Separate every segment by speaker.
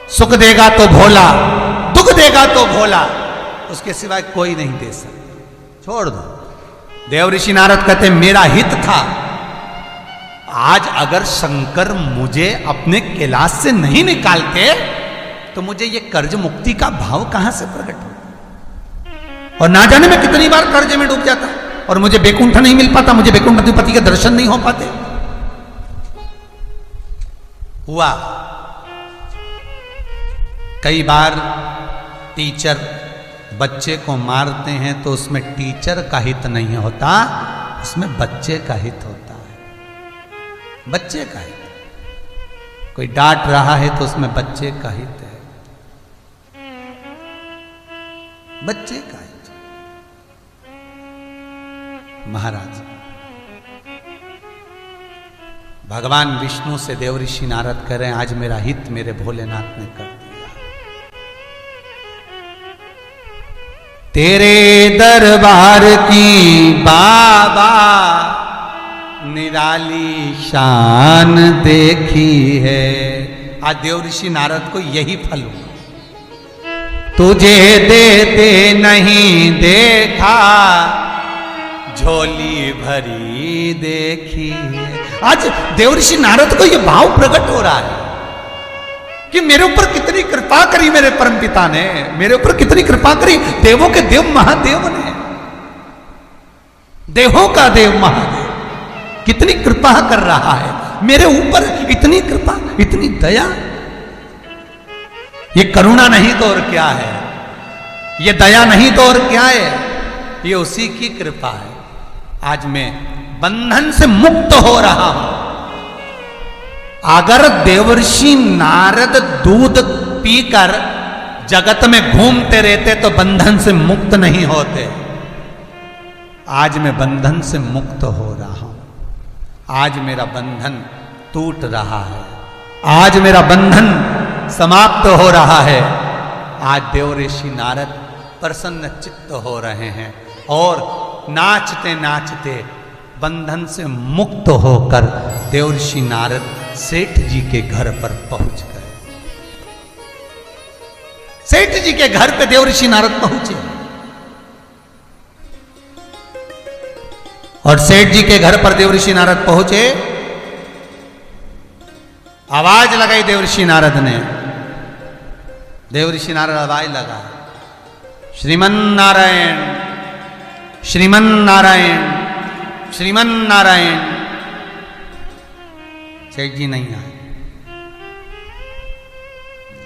Speaker 1: सुख देगा तो भोला, दुख देगा तो भोला, उसके सिवाय कोई नहीं दे सकता, छोड़ दो। देव ऋषि नारद कहते मेरा हित था, आज अगर शंकर मुझे अपने कैलाश से नहीं निकालते तो मुझे ये कर्ज मुक्ति का भाव कहां से प्रकट हो, और ना जाने मैं कितनी बार कर्ज में डूब जाता, और मुझे बैकुंठ नहीं मिल पाता, मुझे बैकुंठ अधिपति के दर्शन नहीं हो पाते। हुआ कई बार टीचर बच्चे को मारते हैं तो उसमें टीचर का हित नहीं होता, उसमें बच्चे का हित होता है, बच्चे का हित। कोई डांट रहा है तो उसमें बच्चे का हित है, बच्चे का हित। महाराज भगवान विष्णु से देव ऋषि नारद कह रहे हैं आज मेरा हित मेरे भोलेनाथ ने कर दिया। तेरे दरबार की बाबा निराली शान देखी है। आज देव ऋषि नारद को यही फल हुआ, तुझे देते नहीं देखा झोली भरी देखी है। आज देव ऋषि नारद को यह भाव प्रकट हो रहा है कि मेरे ऊपर कितनी कृपा करी मेरे परमपिता ने, मेरे ऊपर कितनी कृपा करी देवों के देव महादेव ने, देवों का देव महादेव कितनी कृपा कर रहा है मेरे ऊपर, इतनी कृपा, इतनी दया। ये करुणा नहीं तो और क्या है, ये दया नहीं तो और क्या है, ये उसी की कृपा है। आज मैं बंधन से मुक्त हो रहा हूं। अगर देवर्षि नारद दूध पीकर जगत में घूमते रहते तो बंधन से मुक्त नहीं होते। आज मैं बंधन से मुक्त हो रहा हूं, आज मेरा बंधन टूट रहा है, आज मेरा बंधन समाप्त हो रहा है। आज देवर्षि नारद प्रसन्न चित्त हो रहे हैं और नाचते नाचते बंधन से मुक्त होकर देवर्षि नारद सेठ जी के घर पर पहुंच गए। सेठ जी के घर पे देवर्षि नारद पहुंचे और सेठ जी के घर पर देवर्षि नारद पहुंचे। आवाज लगाई देवर्षि नारद ने, देवर्षि नारद आवाज लगा, श्रीमन नारायण श्रीमन नारायण श्रीमन नारायण। सेठ जी नहीं आए।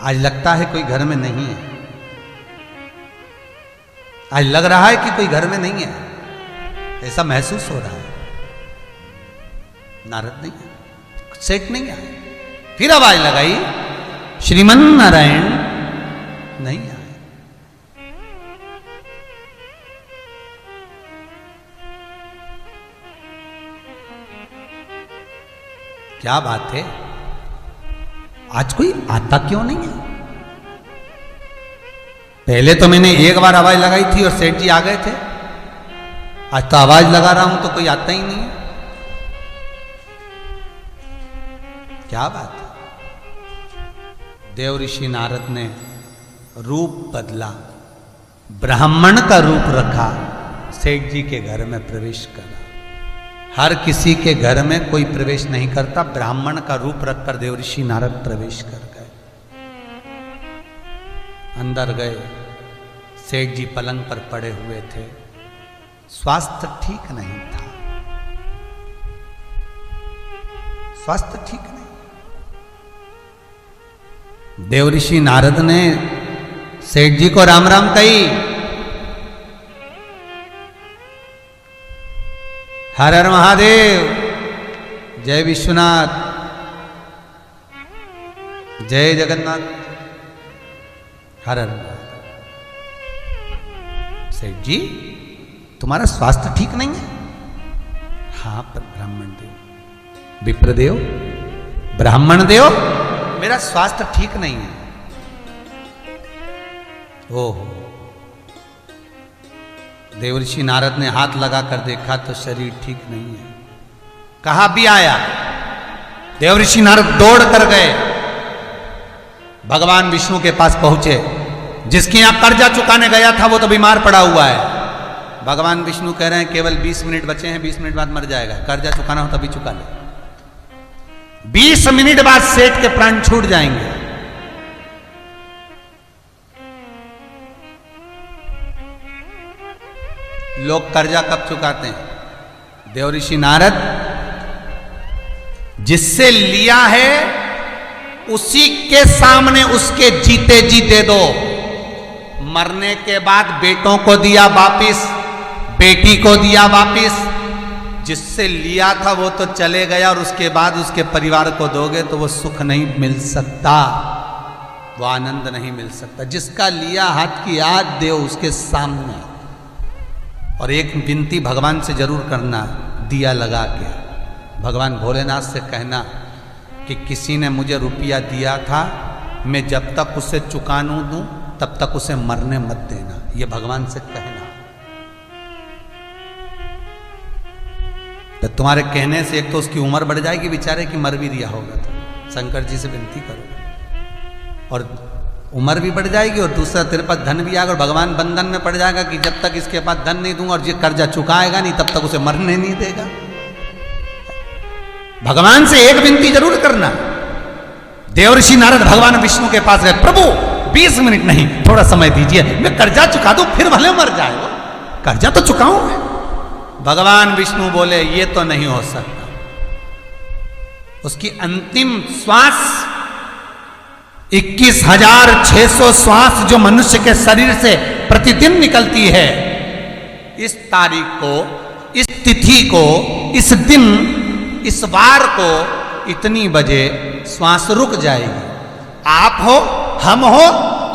Speaker 1: आज लगता है कोई घर में नहीं है, आज लग रहा है कि कोई घर में नहीं है, ऐसा महसूस हो रहा है। नारद नहीं है, सेठ नहीं आए। फिर आवाज लगाई, श्रीमन नारायण, नहीं आए। क्या बात है, आज कोई आता क्यों नहीं है? पहले तो मैंने एक बार आवाज लगाई थी और सेठ जी आ गए थे, आज तो आवाज लगा रहा हूं तो कोई आता ही नहीं है। क्या बात है। देवर्षि नारद ने रूप बदला, ब्राह्मण का रूप रखा, सेठ जी के घर में प्रवेश करा। हर किसी के घर में कोई प्रवेश नहीं करता, ब्राह्मण का रूप रखकर देवर्षि नारद प्रवेश कर गए। अंदर गए, सेठ जी पलंग पर पड़े हुए थे, स्वास्थ्य ठीक नहीं था, स्वास्थ्य ठीक नहीं। देवर्षि नारद ने सेठ जी को राम राम कही, हर हर महादेव, जय विश्वनाथ, जय जगन्नाथ, हर हर महादेव। सेठ जी तुम्हारा स्वास्थ्य ठीक नहीं है? हाँ पर ब्राह्मण देव, विप्रदेव, ब्राह्मण देव, मेरा स्वास्थ्य ठीक नहीं है। ओहो। देवर्षि नारद ने हाथ लगाकर देखा तो शरीर ठीक नहीं है। कहा भी आया? देवर्षि नारद दौड़ कर गए भगवान विष्णु के पास पहुंचे। जिसके यहां कर्जा चुकाने गया था वो तो बीमार पड़ा हुआ है। भगवान विष्णु कह रहे हैं केवल 20 मिनट बचे हैं, 20 मिनट बाद मर जाएगा, कर्जा चुकाना हो तभी चुका ले। 20 मिनट बाद सेठ के प्राण छूट जाएंगे। लोग कर्जा कब चुकाते हैं? देवऋषि नारद जिससे लिया है उसी के सामने उसके जीते जी दे दो। मरने के बाद बेटों को दिया वापिस, बेटी को दिया वापिस। जिससे लिया था वो तो चले गया और उसके बाद उसके परिवार को दोगे तो वो सुख नहीं मिल सकता, वो आनंद नहीं मिल सकता। जिसका लिया हाथ की याद दे उसके सामने। और एक विनती भगवान से जरूर करना, दिया लगा के भगवान भोलेनाथ से कहना कि किसी ने मुझे रुपया दिया था, मैं जब तक उसे चुका न दूं तब तक उसे मरने मत देना। ये भगवान से कहना। तो तुम्हारे कहने से एक तो उसकी उम्र बढ़ जाएगी बेचारे की, मर भी दिया होगा तो शंकर जी से विनती करो, और उम्र भी बढ़ जाएगी और दूसरा तेरे पास धन भी आएगा। और भगवान बंधन में पड़ जाएगा कि जब तक इसके पास धन नहीं दूंगा और ये कर्जा चुकाएगा नहीं तब तक उसे मरने नहीं देगा। भगवान से एक विनती जरूर करना। देवऋषि नारद भगवान विष्णु के पास गए, प्रभु 20 मिनट नहीं, थोड़ा समय दीजिए, मैं कर्जा चुका दूं, फिर भले मर जाए, वो कर्जा तो चुकाऊं मैं। भगवान विष्णु बोले ये तो नहीं हो सकता। उसकी अंतिम श्वास 21,600 श्वास जो मनुष्य के शरीर से प्रतिदिन निकलती है, इस तारीख को, इस तिथि को, इस दिन, इस वार को इतनी बजे श्वास रुक जाएगी। आप हो, हम हो,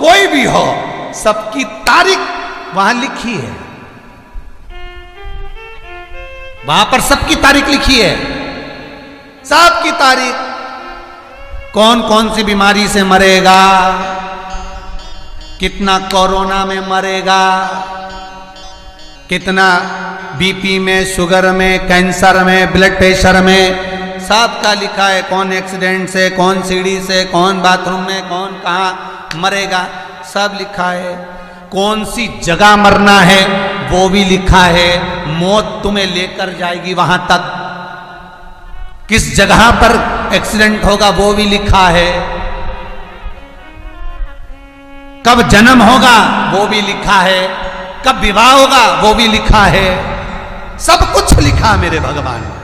Speaker 1: कोई भी हो, सबकी तारीख वहां लिखी है। वहां पर सबकी तारीख लिखी है, सबकी तारीख। कौन कौन सी बीमारी से मरेगा, कितना कोरोना में मरेगा, कितना बीपी में, शुगर में, कैंसर में, ब्लड प्रेशर में, सबका लिखा है। कौन एक्सीडेंट से, कौन सीढ़ी से, कौन बाथरूम में, कौन कहाँ मरेगा, सब लिखा है। कौन सी जगह मरना है वो भी लिखा है। मौत तुम्हें लेकर जाएगी वहां तक। किस जगह पर एक्सीडेंट होगा वो भी लिखा है। कब जन्म होगा वो भी लिखा है। कब विवाह होगा वो भी लिखा है। सब कुछ लिखा मेरे भगवान ने,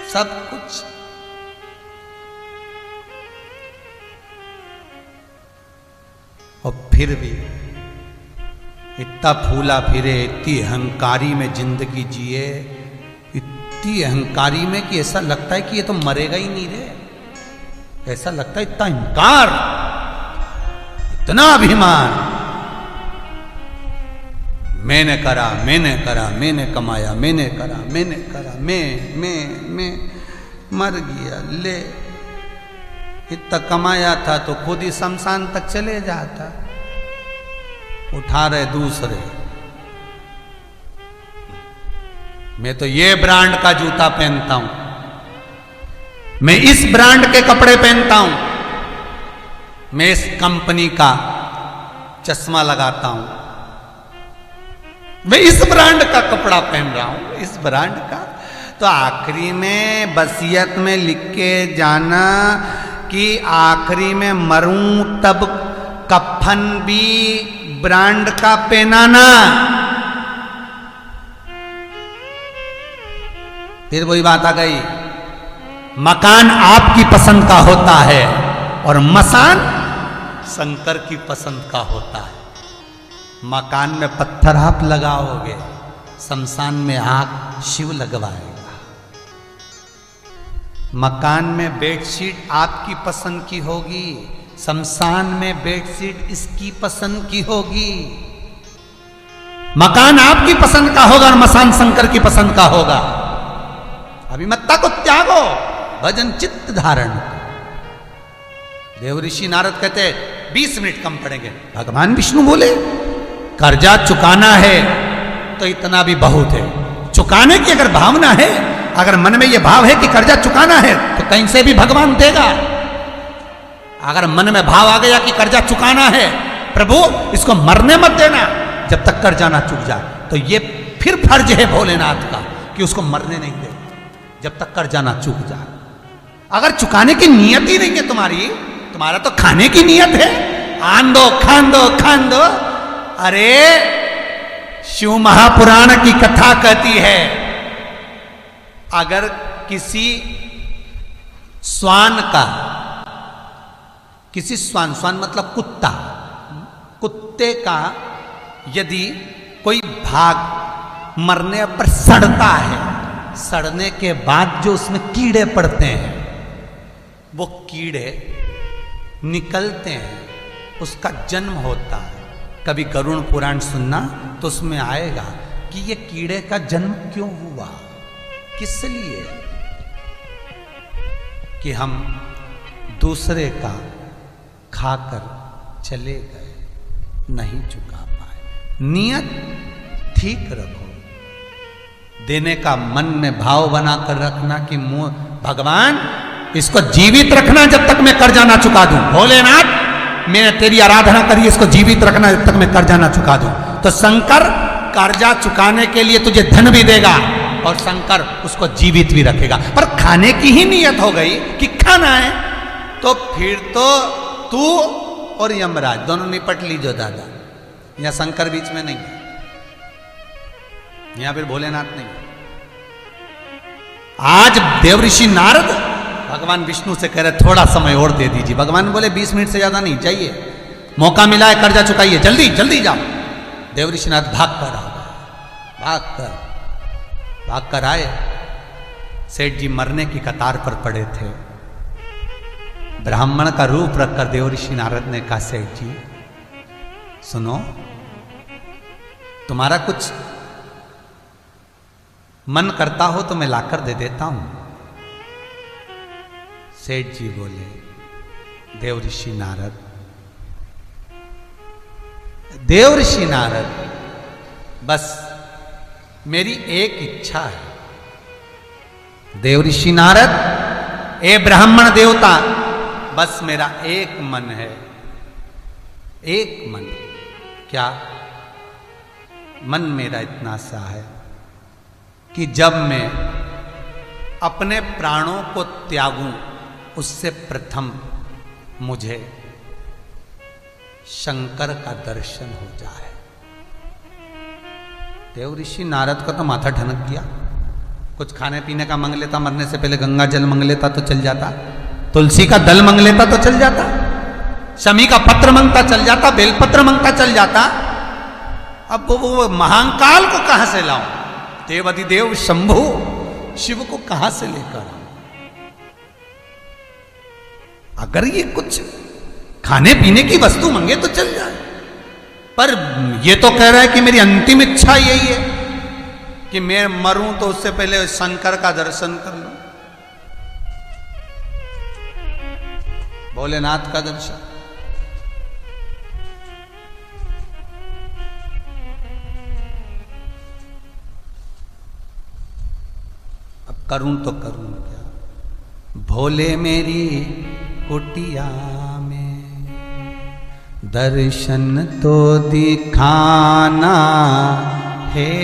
Speaker 1: सब कुछ। और फिर भी इतना फूला फिरे, इतनी अहंकारी में जिंदगी जिए, इतनी अहंकारी में कि ऐसा लगता है कि ये तो मरेगा ही नहीं रे। ऐसा लगता है इतना अहंकार, इतना अभिमान। मैंने करा, मैंने करा, मैंने कमाया, मैंने करा, मैंने करा, मैं मर गया। ले, इतना कमाया था तो खुद ही शमशान तक चले जाता, उठा रहे दूसरे। मैं तो ये ब्रांड का जूता पहनता हूं, मैं इस ब्रांड के कपड़े पहनता हूं, मैं इस कंपनी का चश्मा लगाता हूं, मैं इस ब्रांड का कपड़ा पहन रहा हूं, इस ब्रांड का। तो आखिरी में वसीयत में लिख के जाना कि आखिरी में मरूं तब कफन भी ब्रांड का पहनाना। फिर वही बात आ गई, मकान आपकी पसंद का होता है और मसान शंकर की पसंद का होता है। मकान में पत्थर आप लगाओगे, शमशान में आग शिव लगवाएगा। मकान में बेडशीट आपकी पसंद की होगी, शमशान में बेडशीट इसकी पसंद की होगी। मकान आपकी पसंद का होगा और मसान शंकर की पसंद का होगा। अभिमत्ता को त्यागो, भजन चित्त धारण। देवऋषि नारद कहते 20 मिनट कम पड़ेंगे। भगवान विष्णु बोले कर्जा चुकाना है तो इतना भी बहुत है। चुकाने की अगर भावना है, अगर मन में यह भाव है कि कर्जा चुकाना है तो कहीं से भी भगवान देगा। अगर मन में भाव आ गया कि कर्जा चुकाना है, प्रभु इसको मरने मत देना जब तक कर्जा ना चुक जाए, तो ये फिर फर्ज है भोलेनाथ का कि उसको मरने नहीं दे जब तक कर्जा ना चुक जाए। अगर चुकाने की नियत ही नहीं है तुम्हारी, तुम्हारा तो खाने की नियत है, आन दो खान दो खान दो। अरे शिव महापुराण की कथा कहती है, अगर किसी स्वान का, किसी स्वान, स्वान मतलब कुत्ता, कुत्ते का यदि कोई भाग मरने पर सड़ता है, सड़ने के बाद जो उसमें कीड़े पड़ते हैं, वो कीड़े निकलते हैं, उसका जन्म होता है। कभी गरुड़ पुराण सुनना तो उसमें आएगा कि ये कीड़े का जन्म क्यों हुआ, किस लिए, कि हम दूसरे का खाकर चले गए, नहीं चुका पाए। नियत ठीक रखो, देने का मन में भाव बनाकर रखना कि भगवान इसको जीवित रखना जब तक मैं कर्जा ना चुका दूं। भोलेनाथ मैंने तेरी आराधना करी, इसको जीवित रखना जब तक मैं कर्जा ना चुका दूं। तो शंकर कर्जा चुकाने के लिए तुझे धन भी देगा और शंकर उसको जीवित भी रखेगा। पर खाने की ही नियत हो गई कि खाना है, तो फिर तो तू और यमराज दोनों निपट लीजो दादा। यहां शंकर बीच में नहीं है, यहां फिर भोलेनाथ नहीं है। आज देवऋषि नारद भगवान विष्णु से कह रहे थोड़ा समय और दे दीजिए। भगवान बोले 20 मिनट से ज्यादा नहीं चाहिए, मौका मिला है कर्जा चुकाइए, जल्दी जल्दी जाओ। देवऋषि नारद भाग कर आए। सेठ जी मरने की कतार पर पड़े थे। ब्राह्मण का रूप रखकर देवऋषि नारद ने कहा, सेठ जी सुनो, तुम्हारा कुछ मन करता हो तो मैं लाकर दे देता हूं। सेठ जी बोले, देवऋषि नारद बस मेरी एक इच्छा है। देवऋषि नारद, ए ब्राह्मण देवता, बस मेरा एक मन है, एक मन। क्या मन मेरा इतना सा है कि जब मैं अपने प्राणों को त्यागूं उससे प्रथम मुझे शंकर का दर्शन हो जाए। देवऋषि नारद का तो माथा ठनक गया। कुछ खाने पीने का मांग लेता, मरने से पहले गंगा जल मांग लेता तो चल जाता, तुलसी का दल मांग लेता तो चल जाता, शमी का पत्र मांगता चल जाता, बेलपत्र मांगता चल जाता। अब वो महाकाल को कहां से लाऊं, देवाधिदेव शंभु शिव को कहां से लेकर आऊं? अगर ये कुछ खाने पीने की वस्तु मांगे तो चल जाए, पर ये तो कह रहा है कि मेरी अंतिम इच्छा यही है कि मैं मरूं तो उससे पहले शंकर का दर्शन कर लूं, भोलेनाथ का दर्शन। अब करूं तो करूं क्या? भोले मेरी कुटिया में दर्शन तो दिखाना है,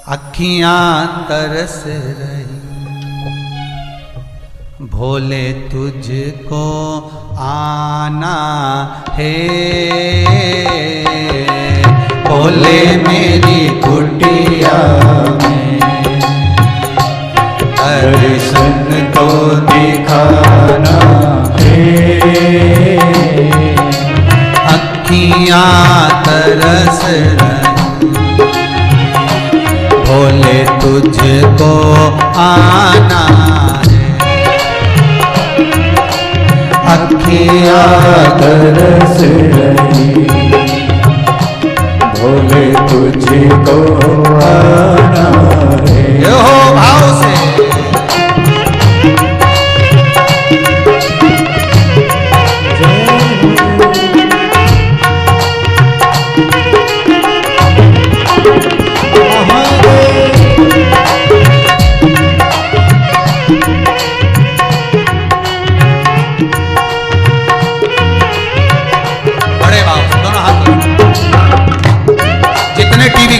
Speaker 1: अखियां तरस रही भोले तुझको आना है। भोले मेरी कुटिया में दर्शन तो दिखाना है, अखियां तरस रही भोले तुझको आना है,
Speaker 2: अखियां तरस रही भोले तुझको आना है।
Speaker 1: यो भाव से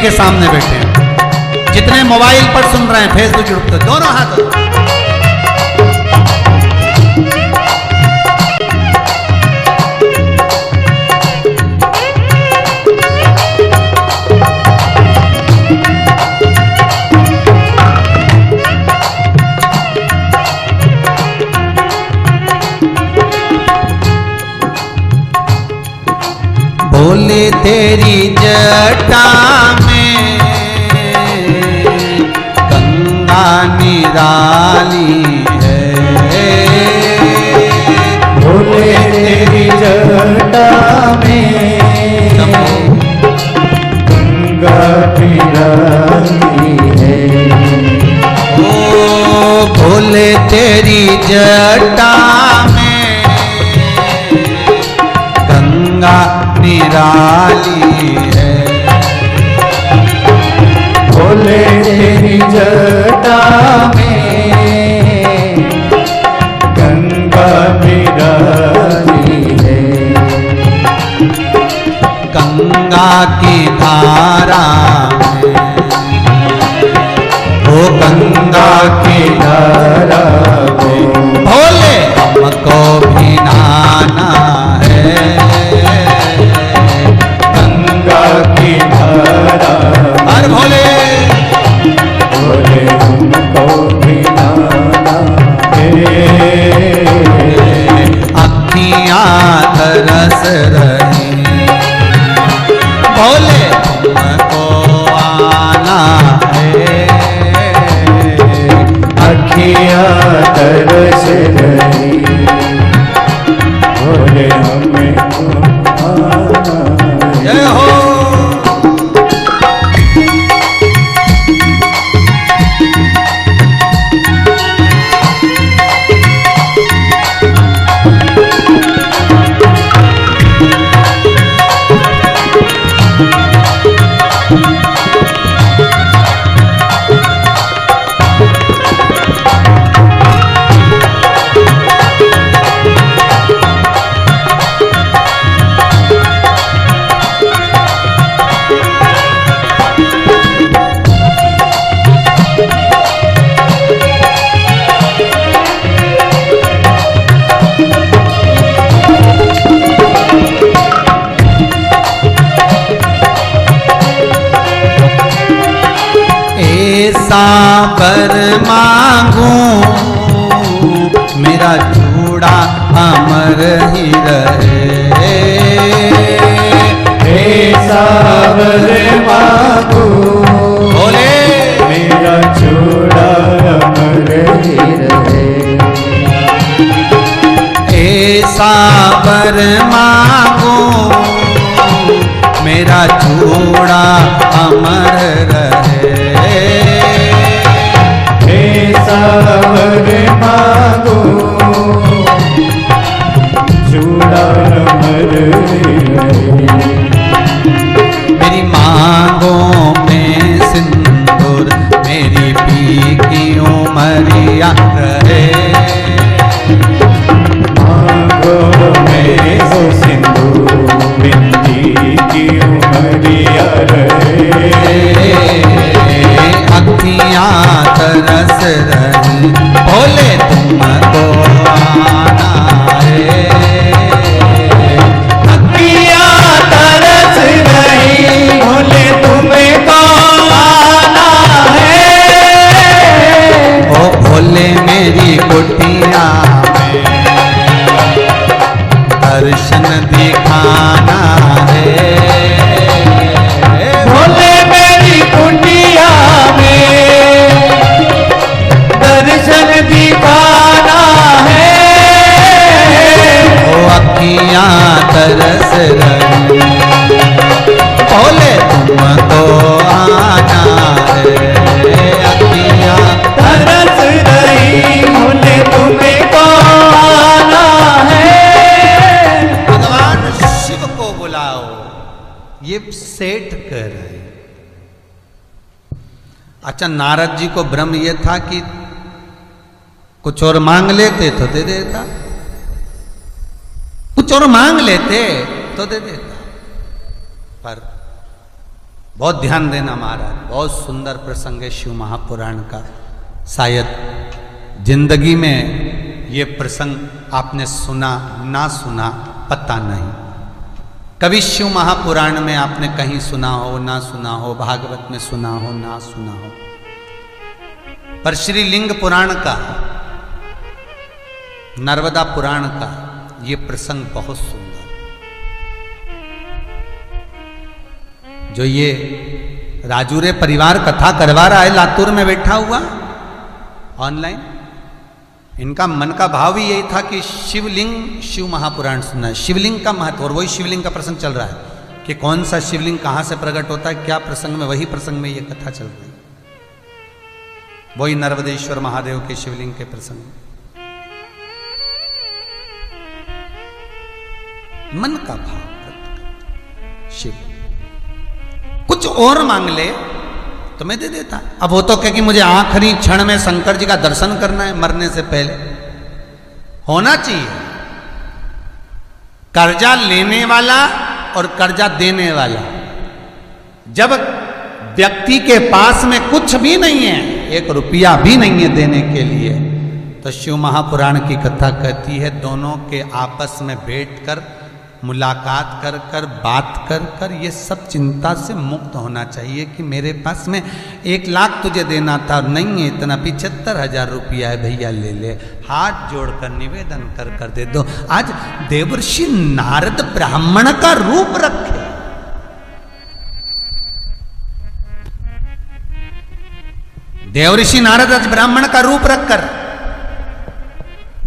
Speaker 1: के सामने बैठे हैं, जितने मोबाइल पर सुन रहे हैं, फेसबुक यूट्यूब पर, दोनों हाथ। बोले तेरी जटा में गंगा निराली है,
Speaker 2: बोले तेरी जटा में गंगा निराली है।
Speaker 1: ओ बोले तेरी जटा में गंगा निराली है,
Speaker 2: बोले तेरी जटा में गंगा निराली है।
Speaker 1: गंगा की धारा में, ओ गंगा की
Speaker 2: धारा में
Speaker 1: भोले हमको भी नहाना है,
Speaker 2: की धारा
Speaker 1: हर भोले
Speaker 2: बोले हमको भी नहाना है।
Speaker 1: अखियाँ तरस रही, भोले हमको आना है,
Speaker 2: अखियाँ तरस रही, बोले हमको आना है।
Speaker 1: जय हो। बर मांगूं मेरा चूड़ा अमर ही रहे,
Speaker 2: ऐसा वर मांगूं
Speaker 1: बोले
Speaker 2: मेरा चूड़ा अमर ही रहे।
Speaker 1: ऐसा वर मांगूं मेरा चूड़ा अमर रहे,
Speaker 2: वर मांगो चूड़ा अमर रहे।
Speaker 1: मेरी मांगों में सिंदूर मेरी पी की उमरिया रहे,
Speaker 2: मांगों में सिंदूर मेरी की उमरिया रहे।
Speaker 1: अखियाँ तरस रही, बोले तुमको आना है,
Speaker 2: अखियाँ तरस रही, बोले तुमको आना है।
Speaker 1: ओ भोले मेरी कुटिया में दर्शन दिखाना है,
Speaker 2: भोले मेरी कुटिया दर्शन दिखाना है।
Speaker 1: ओ अखियाँ तरस रही, बोले तुमको आना है, अखियाँ
Speaker 2: तरस रही, बोले तुमको आना है।
Speaker 1: भगवान शिव को बुलाओ, ये सेट कर रहे। अच्छा, नारद जी को भ्रम ये था कि कुछ और मांग लेते तो दे देता, कुछ और मांग लेते तो दे देता, पर बहुत ध्यान देना महाराज, बहुत सुंदर प्रसंग है शिव महापुराण का। शायद जिंदगी में ये प्रसंग आपने सुना ना सुना पता नहीं। कभी शिव महापुराण में आपने कहीं सुना हो ना सुना हो, भागवत में सुना हो ना सुना हो, पर श्री लिंग पुराण का, नर्मदा पुराण का ये प्रसंग बहुत सुंदर। जो ये राजूरे परिवार कथा करवा रहा है लातूर में बैठा हुआ ऑनलाइन, इनका मन का भाव भी यही था कि शिवलिंग, शिव महापुराण सुनना है, शिवलिंग का महत्व। और वही शिवलिंग का प्रसंग चल रहा है कि कौन सा शिवलिंग कहाँ से प्रकट होता है, क्या प्रसंग में, वही प्रसंग में ये कथा चल रही है, वही नर्मदेश्वर महादेव के शिवलिंग के प्रसंग। मन का भाव शिव कुछ और मांग ले तो मैं दे देता। अब वो तो क्या कि मुझे आखिरी क्षण में शंकर जी का दर्शन करना है मरने से पहले, होना चाहिए। कर्जा लेने वाला और कर्जा देने वाला, जब व्यक्ति के पास में कुछ भी नहीं है, एक रुपया भी नहीं है देने के लिए, तो शिव महापुराण की कथा कहती है दोनों के आपस में बैठकर मुलाकात कर कर बात कर कर ये सब चिंता से मुक्त होना चाहिए कि मेरे पास में 1 लाख तुझे देना था, नहीं है इतना, 75,000 रुपया है भैया ले ले, हाथ जोड़कर निवेदन कर कर दे दो। आज देवर्षि नारद ब्राह्मण का रूप रखे, देवर्षि नारद आज ब्राह्मण का रूप रखकर,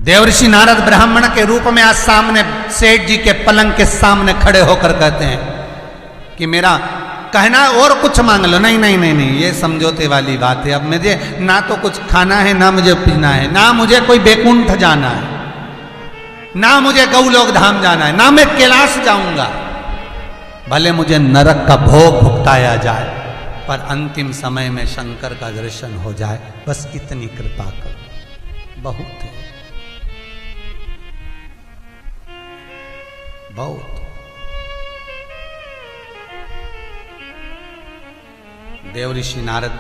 Speaker 1: देवर्षि नारद ब्राह्मण के रूप में आज सामने सेठ जी के पलंग के सामने खड़े होकर कहते हैं कि मेरा कहना और कुछ मांग लो। नहीं नहीं नहीं नहीं, ये समझौते वाली बात है। अब मुझे ना तो कुछ खाना है, ना मुझे पीना है, ना मुझे कोई बैकुंठ जाना है, ना मुझे गौलोक धाम जाना है, ना मैं कैलाश जाऊंगा, भले मुझे नरक का भोग भुगताया जाए, पर अंतिम समय में शंकर का दर्शन हो जाए, बस इतनी कृपा करो। बहुत है, बहुत। देवऋषि नारद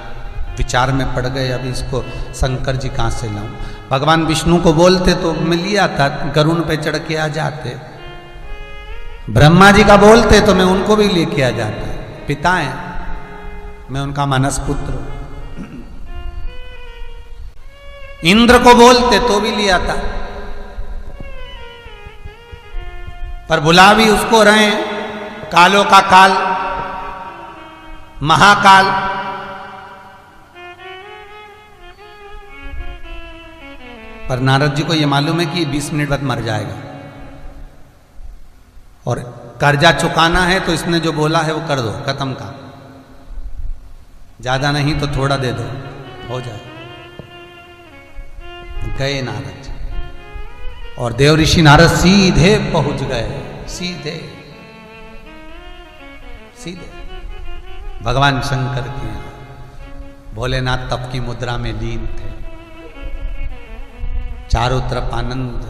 Speaker 1: विचार में पड़ गए, अभी इसको शंकर जी कहां से लाऊं। भगवान विष्णु को बोलते तो मैं लिया था, गरुण पे चढ़ के आ जाते। ब्रह्मा जी का बोलते तो मैं उनको भी लेके आ जाता, पिता है, मैं उनका मानस पुत्र। इंद्र को बोलते तो भी लिया था, पर बुला भी उसको रहे, कालों का काल, महाकाल। पर नारद जी को यह मालूम है कि 20 मिनट बाद मर जाएगा, और कर्जा चुकाना है तो इसने जो बोला है वो कर दो, खत्म का, ज्यादा नहीं तो थोड़ा दे दो, हो जाए। गए नारद जी, और देवऋषि नारद सीधे पहुंच गए, सीधे सीधे भगवान शंकर के यहाँ। भोलेनाथ तप की मुद्रा में लीन थे, चारों तरफ आनंद।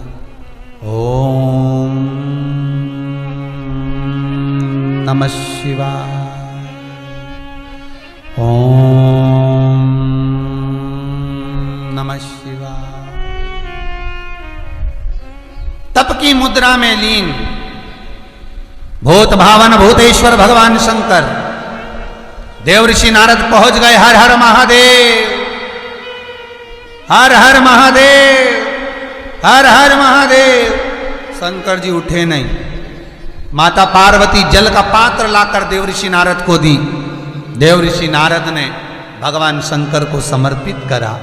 Speaker 1: ओम नमः शिवाय, ओम नमः शिवाय। तप की मुद्रा में लीन भूत भावन भूतेश्वर भगवान शंकर, देवऋषि नारद पहुंच गए। हर हर महादेव, हर हर महादेव, हर हर महादेव। शंकर जी उठे नहीं। माता पार्वती जल का पात्र लाकर देवऋषि नारद को दी। देवऋषि नारद ने भगवान शंकर को समर्पित करा,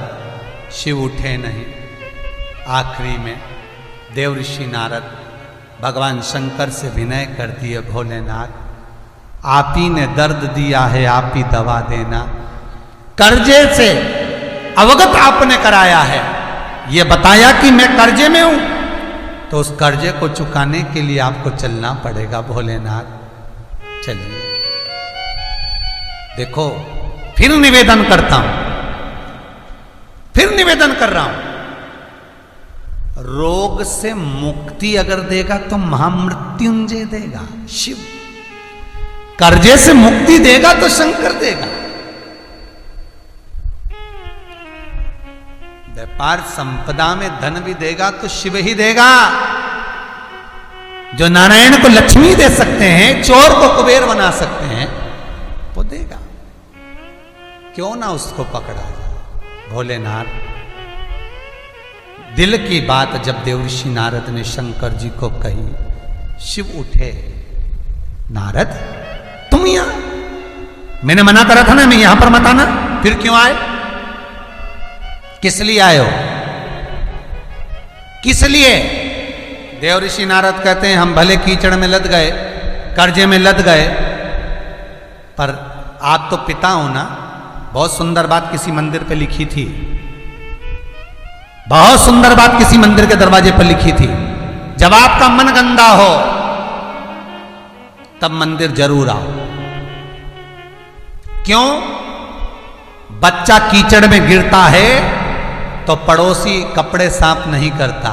Speaker 1: शिव उठे नहीं। आखिरी में देवऋषि नारद भगवान शंकर से विनय कर दिए, भोलेनाथ आप ही ने दर्द दिया है, आप ही दवा देना। कर्जे से अवगत आपने कराया है, ये बताया कि मैं कर्जे में हूं, तो उस कर्जे को चुकाने के लिए आपको चलना पड़ेगा भोलेनाथ। चलिए, देखो फिर निवेदन करता हूं, फिर निवेदन कर रहा हूं। रोग से मुक्ति अगर देगा तो महामृत्युंजय देगा शिव। कर्जे से मुक्ति देगा तो शंकर देगा। व्यापार संपदा में धन भी देगा तो शिव ही देगा। जो नारायण को लक्ष्मी दे सकते हैं, चोर को कुबेर बना सकते हैं, वो देगा। क्यों ना उसको पकड़ा जाए। भोलेनाथ, दिल की बात जब देवर्षि नारद ने शंकर जी को कही, शिव उठे, नारद तुम यहां, मैंने मना करा था ना मैं यहां पर मत आना, फिर क्यों आए? किस लिए आए हो? किस लिए? देवर्षि नारद कहते हैं हम भले कीचड़ में लद गए, कर्जे में लद गए, पर आप तो पिता हो ना। बहुत सुंदर बात किसी मंदिर पे लिखी थी, बहुत सुंदर बात किसी मंदिर के दरवाजे पर लिखी थी, जब आपका मन गंदा हो तब मंदिर जरूर आओ। क्यों? बच्चा कीचड़ में गिरता है तो पड़ोसी कपड़े साफ नहीं करता।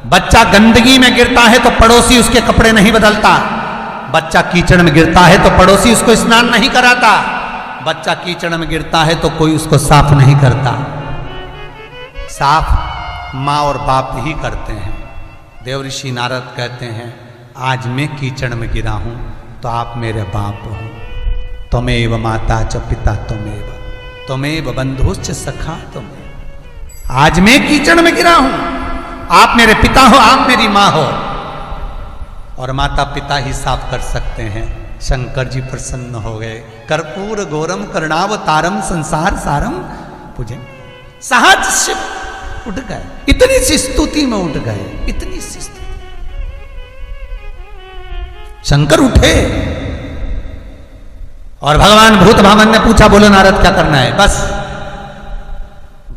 Speaker 1: बच्चा गंदगी में गिरता है तो पड़ोसी उसके कपड़े नहीं बदलता। बच्चा कीचड़ में गिरता है तो पड़ोसी उसको स्नान नहीं कराता। बच्चा कीचड़ में गिरता है तो कोई उसको साफ नहीं करता। साफ माँ और बाप ही करते हैं। देवर्षि नारद कहते हैं आज मैं कीचड़ में गिरा हूं तो आप मेरे बाप हो। त्वमेव माता च पिता त्वमेव बंधुश्च सखा त्वमेव। आज मैं कीचड़ में गिरा हूं, आप मेरे पिता हो, आप मेरी माँ हो, और माता पिता ही साफ कर सकते हैं। शंकर जी प्रसन्न हो गए। कर्पूर गौरम करुणावतारम संसार सारम पूजे। सहज शिव उठ गए, इतनी सी स्तुति में उठ गए, इतनी सी स्तुति। शंकर उठे और भगवान भूत भावन ने पूछा, बोलो नारद क्या करना है? बस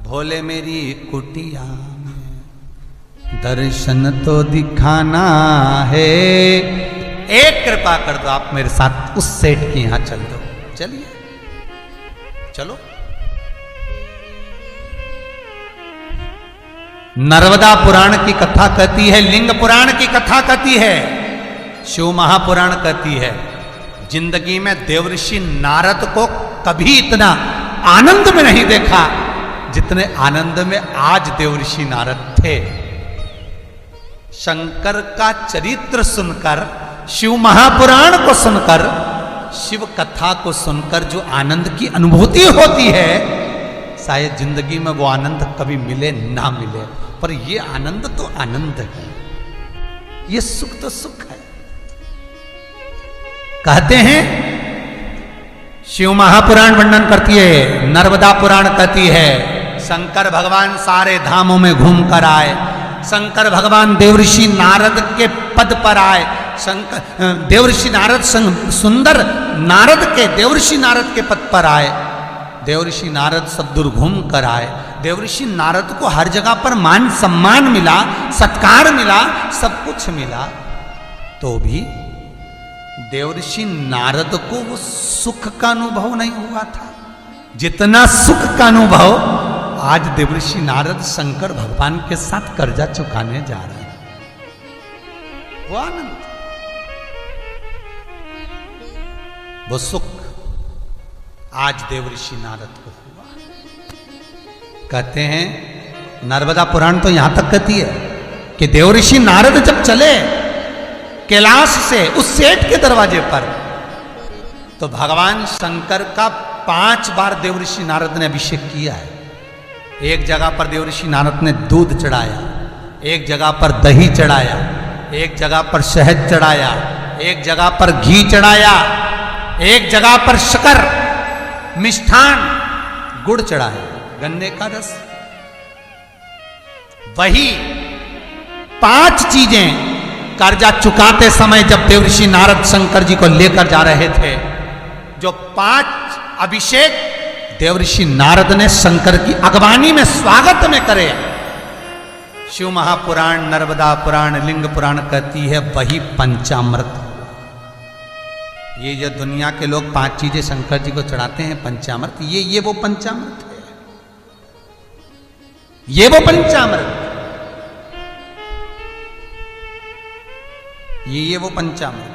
Speaker 1: भोले मेरी कुटिया में दर्शन तो दिखाना है। एक कृपा कर दो, आप मेरे साथ उस सेठ के यहां चल दो। चलिए चलो। नर्मदा पुराण की कथा कहती है, लिंग पुराण की कथा कहती है, शिव महापुराण कहती है, जिंदगी में देवर्षि नारद को कभी इतना आनंद में नहीं देखा जितने आनंद में आज देवर्षि नारद थे। शंकर का चरित्र सुनकर, शिव महापुराण को सुनकर, शिव कथा को सुनकर जो आनंद की अनुभूति होती है, शायद जिंदगी में वो आनंद कभी मिले ना मिले, पर ये आनंद तो आनंद है, ये सुख तो सुख है। कहते हैं शिव महापुराण वर्णन करती है, नर्मदा पुराण कहती है, शंकर भगवान सारे धामों में घूम कर आए। शंकर भगवान देवर्षि नारद के पद पर आए। शंकर देवर्षि नारद सुंदर नारद के, देवर्षि नारद के पद पर आए। देवर्षि नारद सब दूर घूम कर आए। देवर्षि नारद को हर जगह पर मान सम्मान मिला, सत्कार मिला, सब कुछ मिला, तो भी देवर्षि नारद को वो सुख का अनुभव नहीं हुआ था जितना सुख का अनुभव आज देवर्षि नारद शंकर भगवान के साथ कर्जा चुकाने जा रहे हैं। वो आनंद, वो सुख आज देवर्षि नारद को हुआ। कहते हैं नर्मदा पुराण तो यहां तक कहती है कि देवर्षि नारद जब चले कैलाश से उस सेठ के दरवाजे पर, तो भगवान शंकर का 5 बार देवर्षि नारद ने अभिषेक किया है। एक जगह पर देवर्षि नारद ने दूध चढ़ाया, एक जगह पर दही चढ़ाया, एक जगह पर शहद चढ़ाया, एक जगह पर घी चढ़ाया, एक जगह पर शक्कर, मिष्ठान, गुड़ चढ़ाया, गन्ने का रस। वही 5 चीजें कर्जा चुकाते समय जब देवर्षि नारद शंकर जी को लेकर जा रहे थे, जो 5 अभिषेक देवर्षि नारद ने शंकर की अगवानी में स्वागत में करे। शिव महापुराण, नर्मदा पुराण, लिंग पुराण कहती है वही पंचामृत। ये जो दुनिया के लोग 5 चीजें शंकर जी को चढ़ाते हैं पंचामृत, ये वो पंचामृत है, ये वो पंचामृत, ये वो पंचामृत।